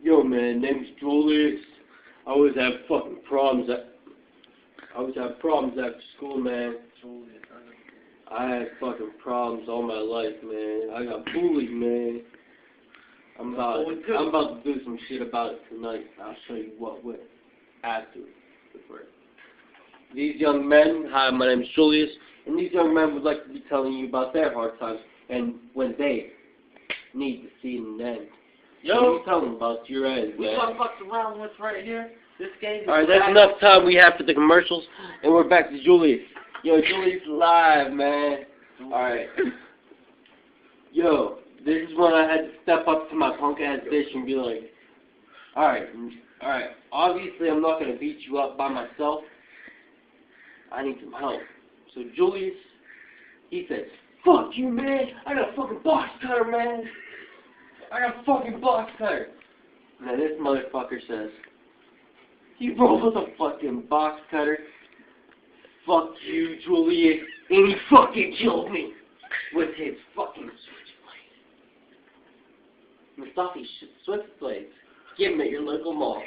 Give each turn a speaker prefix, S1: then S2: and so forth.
S1: Yo, man, name's Julius. I always have fucking problems. I always have problems after school, man. I had fucking problems all my life, man. I got bullied, man. I'm about to do some shit about it tonight. I'll show you what way. After the break. These young men, hi, my name is Julius, and these young men would like to be telling you about their hard times and when they need to see an end.
S2: Yo,
S1: what are you telling about your end, man?
S2: We gonna fuck around with right here. This game is
S1: alright, that's enough time we have for the commercials, and we're back to Julius. Yo, Julius live, man. Alright. Yo, this is when I had to step up to my punk ass bitch and be like, alright, obviously I'm not gonna beat you up by myself. I need some help. So Julius, he says, fuck you, man. I got a fucking box cutter, man. I got a fucking box cutter. Now this motherfucker says, he rolled with a fucking box cutter. Fuck you, Julius. And he fucking killed me with his fucking switchblade. Musaki Switchblade. Get him at your local mall.